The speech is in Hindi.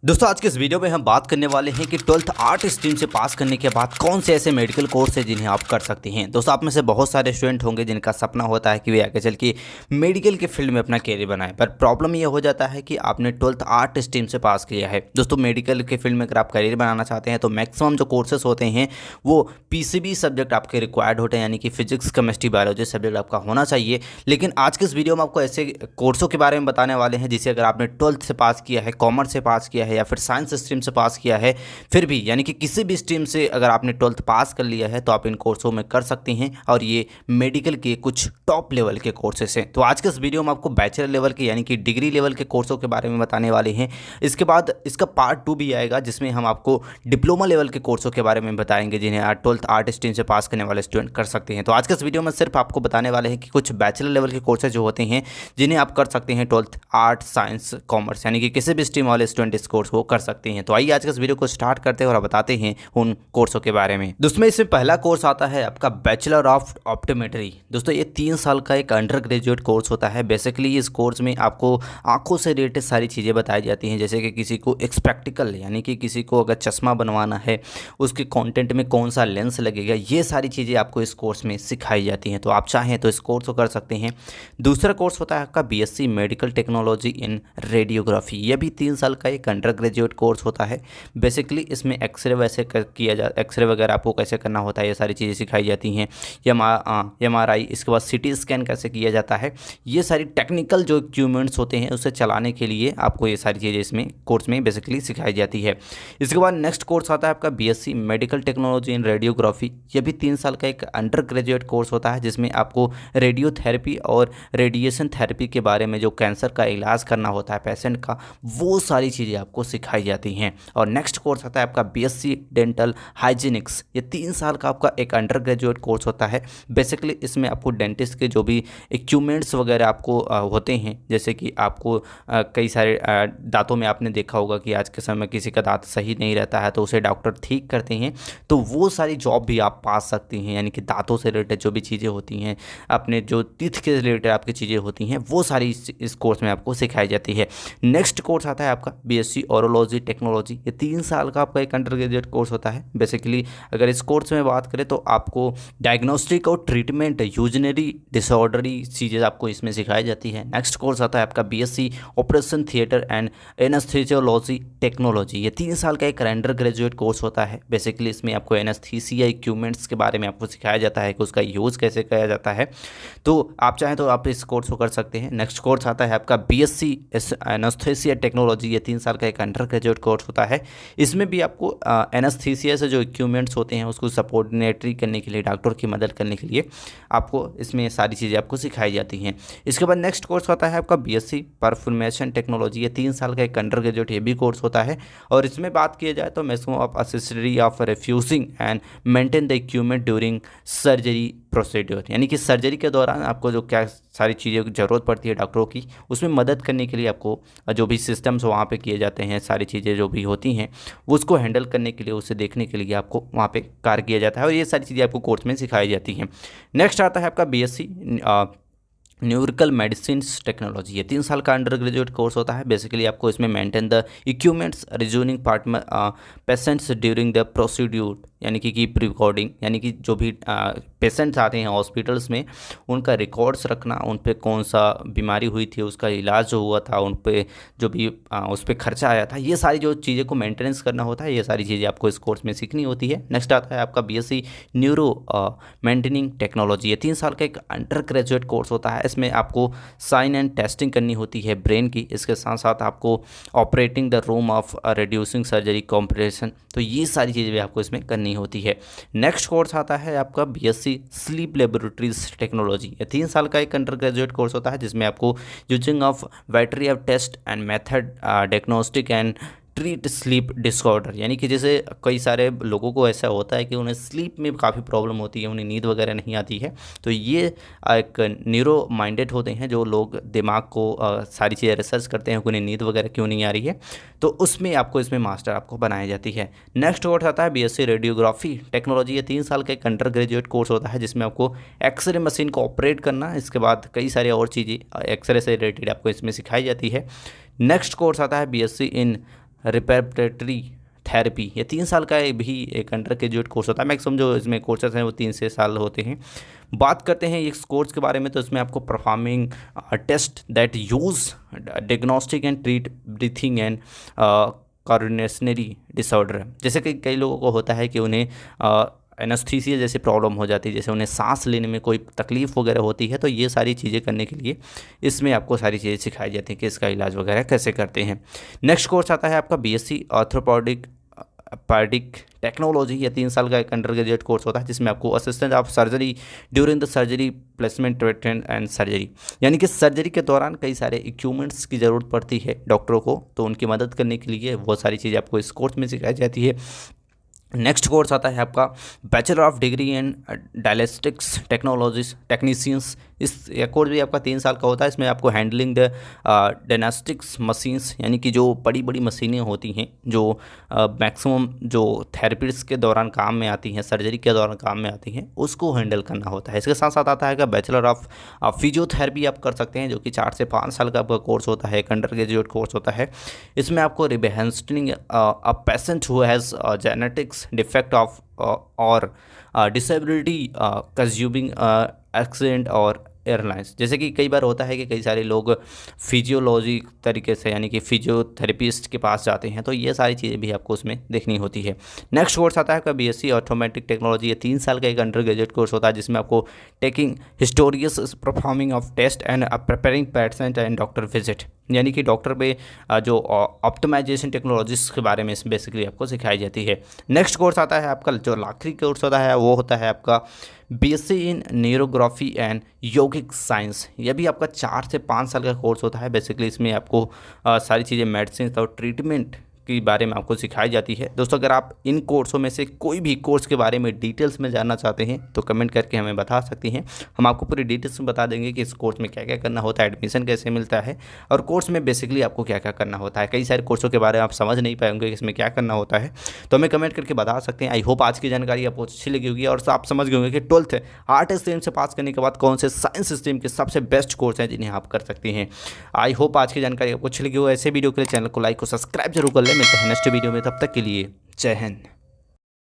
दोस्तों आज के इस वीडियो में हम बात करने वाले हैं कि 12th आर्ट स्ट्रीम से पास करने के बाद कौन से ऐसे मेडिकल कोर्स है जिन्हें आप कर सकते हैं। दोस्तों आप में से बहुत सारे स्टूडेंट होंगे जिनका सपना होता है कि वे आगे चल के मेडिकल के फील्ड में अपना कैरियर बनाएं, पर प्रॉब्लम यह हो जाता है कि आपने 12th आर्ट स्ट्रीम से पास किया है। दोस्तों मेडिकल के फील्ड में अगर आप करियर बनाना चाहते हैं तो मैक्सिमम जो कोर्सेज होते हैं वो PCB सब्जेक्ट आपके रिक्वायर्ड होते हैं, यानी कि फिजिक्स केमिस्ट्री बायोलॉजी सब्जेक्ट आपका होना चाहिए। लेकिन आज के इस वीडियो में आपको ऐसे कोर्सों के बारे में बताने वाले हैं जिसे अगर आपने 12th से पास किया है, कॉमर्स से पास किया है या फिर साइंस स्ट्रीम से पास किया है, फिर भी यानी कि किसी भी स्ट्रीम से अगर आपने 12th पास कर लिया है तो आप इन कोर्सों में कर सकते हैं और ये मेडिकल के कुछ टॉप लेवल के कोर्सेस हैं। तो आज के इस वीडियो में आपको बैचलर लेवल के यानी कि डिग्री लेवल के कोर्सों के बारे में बताने वाले हैं। इसके बाद इसका पार्ट 2 भी आएगा जिसमें हम आपको डिप्लोमा लेवल के कोर्सों के बारे में बताएंगे जिन्हें 12th आर्ट स्ट्रीम से पास करने वाले स्टूडेंट कर सकते हैं। तो आज के इस वीडियो में सिर्फ आपको बताने वाले हैं कि कुछ बैचलर लेवल के कोर्सेज जो होते हैं जिन्हें आप कर सकते हैं 12th आर्ट साइंस कॉमर्स, यानी कि किसी भी स्ट्रीम वाले स्टूडेंट इस कोर्स को कर सकते हैं। तो आइए आज के इस वीडियो को स्टार्ट करते हैं और बताते हैं उन कोर्सों के बारे में। दोस्तों इसमें पहला कोर्स आता है आपका बैचलर ऑफ ऑप्टोमेट्री। दोस्तों ये 3 साल का एक अंडर ग्रेजुएट कोर्स होता है। बेसिकली इस कोर्स में आपको आंखों से रिलेटेड सारी चीज़ें बताई जाती हैं, जैसे कि किसी को एक्सपेक्टिकल यानी कि किसी को अगर चश्मा बनवाना है उसके कंटेंट में कौन सा लेंस लगेगा, ये सारी चीज़ें आपको इस कोर्स में सिखाई जाती हैं। तो आप चाहें तो इस कोर्स को कर सकते हैं। दूसरा कोर्स होता है आपका BSc medical technology in radiography. यह भी 3 साल का एक अंडर ग्रेजुएट कोर्स होता है। बेसिकली इसमें एक्सरे वगैरह आपको कैसे करना होता है, ये सारी चीज़ें सिखाई जाती हैं। MRI, इसके बाद CT स्कैन कैसे किया जाता है, ये सारी टेक्निकल जो इक्विपमेंट्स होते हैं उसे चलाने के लिए आपको ये सारी चीज़ें इसमें कोर्स में बेसिकली सिखाई जाती है। इसके बाद नेक्स्ट कोर्स आता है आपका BSc medical technology in radiography. यह भी 3 साल का एक अंडर ग्रेजुएट कोर्स होता है जिसमें आपको रेडियोथेरेपी और रेडिएशन थेरेपी के बारे में, जो कैंसर का इलाज करना होता है पेशेंट का, वो सारी चीज़ें आपको सिखाई जाती हैं। और नेक्स्ट कोर्स आता है आपका BSc डेंटल हाइजीनिक्स। ये 3 साल का आपका एक अंडर ग्रेजुएट कोर्स होता है। बेसिकली इसमें आपको डेंटिस्ट के जो भी इक्विपमेंट्स वगैरह आपको होते हैं, जैसे कि आपको कई सारे दांतों में आपने देखा होगा कि आज के समय किसी का दांत सही नहीं रहता है तो उसे डॉक्टर ठीक करते हैं, तो वो सारी जॉब भी आप पा सकती हैं। यानी कि दांतों से रिलेटेड जो भी चीज़ें होती हैं, अपने जो टीथ के रिलेटेड आपकी चीज़ें होती हैं, वो सारी इस कोर्स में आपको सिखाई जाती है। नेक्स्ट कोर्स आता है आपका BSc ओरोलॉजी टेक्नोलॉजी। ये 3 साल का आपका एक अंडर ग्रेजुएट कोर्स होता है। बेसिकली अगर इस कोर्स में बात करें तो आपको डायग्नोस्टिक और ट्रीटमेंट यूजनरी डिसऑर्डरी चीज़ें आपको इसमें सिखाई जाती है। नेक्स्ट कोर्स आता है आपका BSc operation theatre and anaesthesiology technology. ये 3 साल का एक अंडर ग्रेजुएट कोर्स होता है। बेसिकली इसमें आपको एनेस्थीसिया इक्विपमेंट्स के बारे में आपको सिखाया जाता है कि उसका यूज़ कैसे किया जाता है। तो आप चाहें तो आप इस कोर्स को कर सकते हैं। नेक्स्ट कोर्स आता है आपका BSc एनेस्थीसिया टेक्नोलॉजी। ये 3 साल का एक अंडर ग्रेजुएट कोर्स होता है। इसमें भी आपको एनेस्थीसिया से जो इक्विपमेंट्स होते हैं उसको सपोर्टिनेटरी करने के लिए, डॉक्टर की मदद करने के लिए आपको इसमें सारी चीज़ें आपको सिखाई जाती हैं। इसके बाद नेक्स्ट कोर्स आता है आपका BSc परफॉर्मेशन टेक्नोलॉजी। ये 3 साल का एक अंडर ग्रेजुएट ये भी कोर्स होता है। और इसमें बात किया जाए तो मैक्सिमम ऑफ असिस्टरी of refusing and maintain the equipment during surgery procedure, यानी कि सर्जरी के दौरान आपको जो क्या सारी चीज़ें की ज़रूरत पड़ती है डॉक्टरों की, उसमें मदद करने के लिए आपको जो भी सिस्टम्स वहाँ पे किए जाते हैं, सारी चीज़ें जो भी होती हैं वो उसको हैंडल करने के लिए, उसे देखने के लिए आपको वहाँ पे कार्य किया जाता है और ये सारी चीज़ें आपको कोर्स में सिखाई जाती हैं। नेक्स्ट आता है आपका BSc न्यूरिकल मेडिसिन टेक्नोलॉजी। ये 3 साल का अंडर ग्रेजुएट कोर्स होता है। बेसिकली आपको इसमें मेंटेन द इक्विपमेंट्स रिज्यूनिंग पार्ट में पेशेंट्स ड्यूरिंग द प्रोसीड्यूर, यानी कि कीप रिकॉर्डिंग, यानी कि जो भी पेशेंट्स आते हैं हॉस्पिटल्स में उनका रिकॉर्ड्स रखना, उन पे कौन सा बीमारी हुई थी, उसका इलाज जो हुआ था, उन पे जो भी उस पर खर्चा आया था, ये सारी जो चीज़ें को मेंटेनेंस करना होता है, ये सारी चीज़ें आपको इस कोर्स में सीखनी होती है। नेक्स्ट आता है आपका BSc न्यूरो मेंटेनिंग टेक्नोलॉजी। ये 3 साल का एक अंडर ग्रेजुएट कोर्स होता है। इसमें आपको साइन एंड टेस्टिंग करनी होती है ब्रेन की। इसके साथ साथ आपको operating the room of reducing surgery compression, तो ये सारी चीज़ें भी आपको इसमें करनी होती है। नेक्स्ट कोर्स आता है आपका BSc स्लीप लेबोरेटरीज टेक्नोलॉजी। ये 3 साल का एक अंडर ग्रेजुएट कोर्स होता है जिसमें आपको यूजिंग ऑफ वैटरी of test and method diagnostic and treat sleep disorder, यानी कि जैसे कई सारे लोगों को ऐसा होता है कि उन्हें स्लीप में काफ़ी प्रॉब्लम होती है, उन्हें नींद वगैरह नहीं आती है, तो ये एक न्यूरो माइंडेड होते हैं जो लोग दिमाग को सारी चीज़ें रिसर्च करते हैं कि उन्हें नींद वगैरह क्यों नहीं आ रही है, तो उसमें आपको इसमें मास्टर आपको बनाई जाती है। नेक्स्ट कोर्स आता है BSc रेडियोग्राफी टेक्नोलॉजी। ये 3 साल का एक अंडर ग्रेजुएट कोर्स होता है जिसमें आपको एक्सरे मशीन को ऑपरेट करना, इसके बाद कई सारे और चीज़ें एक्सरे से रिलेटेड आपको इसमें सिखाई जाती है। नेक्स्ट कोर्स आता है BSc इन रिपेरेटरी थेरेपी, ये 3 साल का भी एक अंडर ग्रेजुएट कोर्स होता है। मैक्सिमम जो इसमें कोर्सेज हैं वो 3 से साल होते हैं। बात करते हैं इस कोर्स के बारे में, तो इसमें आपको performing test that use diagnostic and treat breathing and कॉर्डिनेशनरी डिसऑर्डर। जैसे कि कई लोगों को होता है कि उन्हें एनेस्थीसिया जैसी प्रॉब्लम हो जाती है, जैसे उन्हें सांस लेने में कोई तकलीफ़ वगैरह होती है, तो ये सारी चीज़ें करने के लिए इसमें आपको सारी चीज़ें सिखाई जाती हैं कि इसका इलाज वगैरह कैसे करते हैं। नेक्स्ट कोर्स आता है आपका बीएससी ऑर्थोपेडिक पैडिक टेक्नोलॉजी। ये 3 साल का एक अंडर ग्रेजुएट कोर्स होता है, जिसमें आपको assistant of surgery during the surgery placement treatment and surgery, यानी कि सर्जरी के दौरान कई सारे इक्विपमेंट्स की ज़रूरत पड़ती है डॉक्टरों को, तो उनकी मदद करने के लिए वो सारी चीज़ें आपको इस कोर्स में सिखाई जाती है। नेक्स्ट कोर्स आता है आपका बैचलर ऑफ डिग्री एंड डायलिस्टिक्स टेक्नोलॉजीज टेक्नीशियंस। इस कोर्स भी आपका 3 साल का होता है। इसमें आपको हैंडलिंग द डायग्नोस्टिक्स मशीन्स, यानी कि जो बड़ी बड़ी मशीनें होती हैं जो मैक्सिमम जो थेरेपीज के दौरान काम में आती हैं, सर्जरी के दौरान काम में आती हैं, उसको हैंडल करना होता है। इसके साथ साथ आता है कि बैचलर ऑफ फिजियोथेरेपी आप कर सकते हैं, जो कि 4 से 5 साल का आपका कोर्स होता है, एक अंडर ग्रेजुएट कोर्स होता है। इसमें आपको rehabilitating a patient who has genetics defect of और डिसेबिलिटी कंज्यूमिंग एक्सीडेंट और एयरलाइंस। जैसे कि कई बार होता है कि कई सारे लोग फिजियोलॉजी तरीके से, यानी कि फिजियोथेरेपिस्ट के पास जाते हैं, तो ये सारी चीज़ें भी आपको उसमें देखनी होती है। नेक्स्ट कोर्स आता है का बीएससी ऑटोमेटिक टेक्नोलॉजी। ये 3 साल का एक अंडर ग्रेजुएट कोर्स होता है, जिसमें आपको taking histories performing of test and preparing patient and doctor visit, यानी कि डॉक्टर पे जो ऑप्टिमाइजेशन टेक्नोलॉजीज के बारे में बेसिकली आपको सिखाई जाती है। नेक्स्ट कोर्स आता है आपका जो आखिरी कोर्स होता है वो होता है आपका BSc in neurography and yogic science. यह भी आपका 4 से 5 साल का कोर्स होता है। बेसिकली इसमें आपको सारी चीज़ें मेडिसिन और ट्रीटमेंट के बारे में आपको सिखाई जाती है। दोस्तों, अगर आप इन कोर्सों में से कोई भी कोर्स के बारे में डिटेल्स में जानना चाहते हैं तो कमेंट करके हमें बता सकती हैं। हम आपको पूरी डिटेल्स में बता देंगे कि इस कोर्स में क्या क्या करना होता है, एडमिशन कैसे मिलता है और कोर्स में बेसिकली आपको क्या क्या करना होता है। कई सारे कोर्सों के बारे में आप समझ नहीं पाएंगे कि इसमें क्या करना होता है, तो हमें कमेंट करके बता सकते हैं। आई होप आज की जानकारी आपको अच्छी लगी होगी और आप समझ गए होंगे कि 12th आर्ट स्ट्रीम से पास करने के बाद कौन से साइंस स्ट्रीम के सबसे बेस्ट कोर्स हैं जिन्हें आप कर सकते हैं। आई होप आज की जानकारी आपको अच्छी लगी हो। ऐसे वीडियो के लिए चैनल को लाइक और सब्सक्राइब जरूर कर लें। मिलते हैं नेक्स्ट वीडियो में, तब तक के लिए जय हिंद।